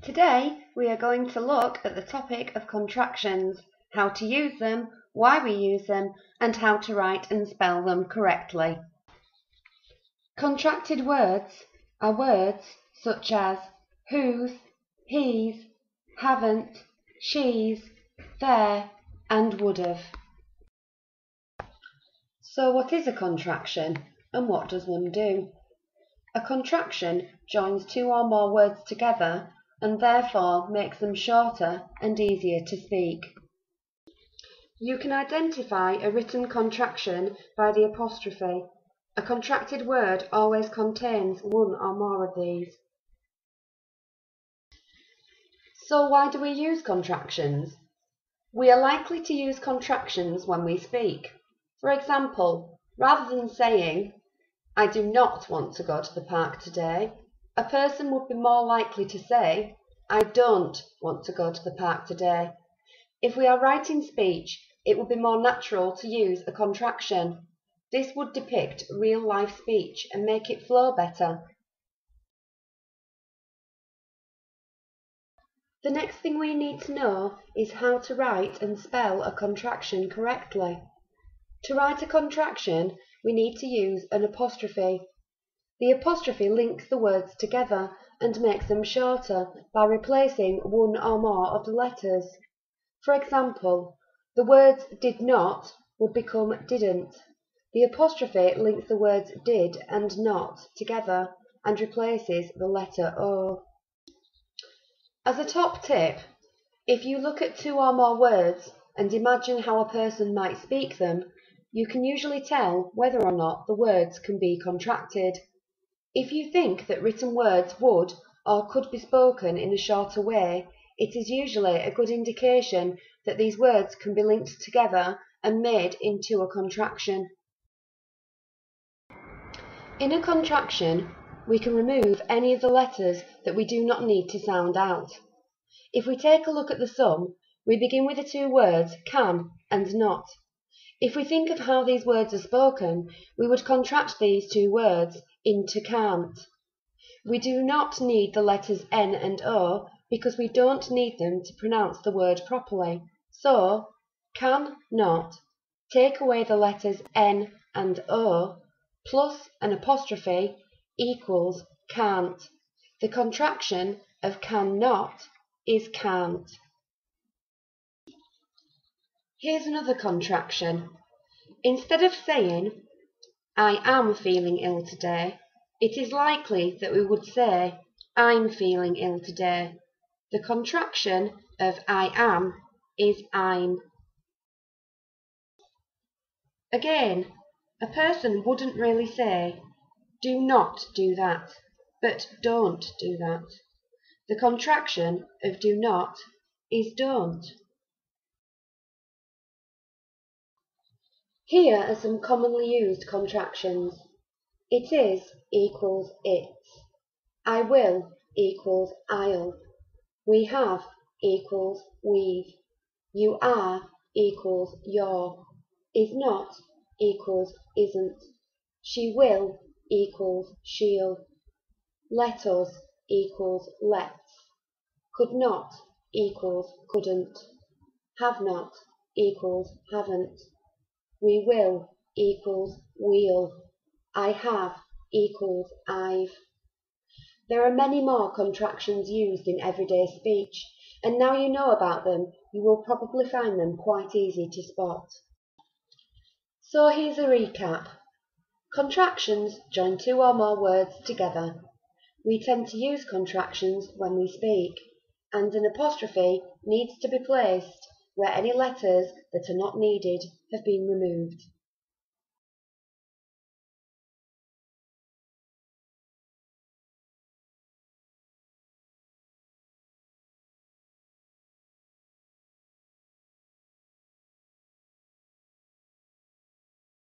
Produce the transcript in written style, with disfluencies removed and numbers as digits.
Today we are going to look at the topic of contractions, how to use them, why we use them, and how to write and spell them correctly. Contracted words are words such as whose, he's, haven't, she's, there, and would've. So what is a contraction and what does one do? A contraction joins two or more words together and therefore makes them shorter and easier to speak. You can identify a written contraction by the apostrophe. A contracted word always contains one or more of these. So why do we use contractions? We are likely to use contractions when we speak. For example, rather than saying, "I do not want to go to the park today," a person would be more likely to say, "I don't want to go to the park today." If we are writing speech, it would be more natural to use a contraction. This would depict real-life speech and make it flow better. The next thing we need to know is how to write and spell a contraction correctly. To write a contraction, we need to use an apostrophe. The apostrophe links the words together and makes them shorter by replacing one or more of the letters. For example, the words did not would become didn't. The apostrophe links the words did and not together and replaces the letter O. As a top tip, if you look at two or more words and imagine how a person might speak them, you can usually tell whether or not the words can be contracted. If you think that written words would or could be spoken in a shorter way, it is usually a good indication that these words can be linked together and made into a contraction. In a contraction, we can remove any of the letters that we do not need to sound out. If we take a look at the sum, we begin with the two words can and not. If we think of how these words are spoken, we would contract these two words into can't. We do not need the letters N and O because we don't need them to pronounce the word properly. So, can not, take away the letters N and O, plus an apostrophe equals can't. The contraction of cannot is can't. Here's another contraction. Instead of saying, "I am feeling ill today," it is likely that we would say, "I'm feeling ill today." The contraction of I am is I'm. Again, a person wouldn't really say, "Do not do that," but "don't do that." The contraction of do not is don't. Here are some commonly used contractions. It is equals it's. I will equals I'll. We have equals we've. You are equals you're. Is not equals isn't. She will equals she'll. Let us equals let's. Could not equals couldn't. Have not equals haven't. We will equals we'll. I have equals I've. There are many more contractions used in everyday speech, and now you know about them, you will probably find them quite easy to spot. So here's a recap. Contractions join two or more words together. We tend to use contractions when we speak, and an apostrophe needs to be placed where any letters that are not needed have been removed.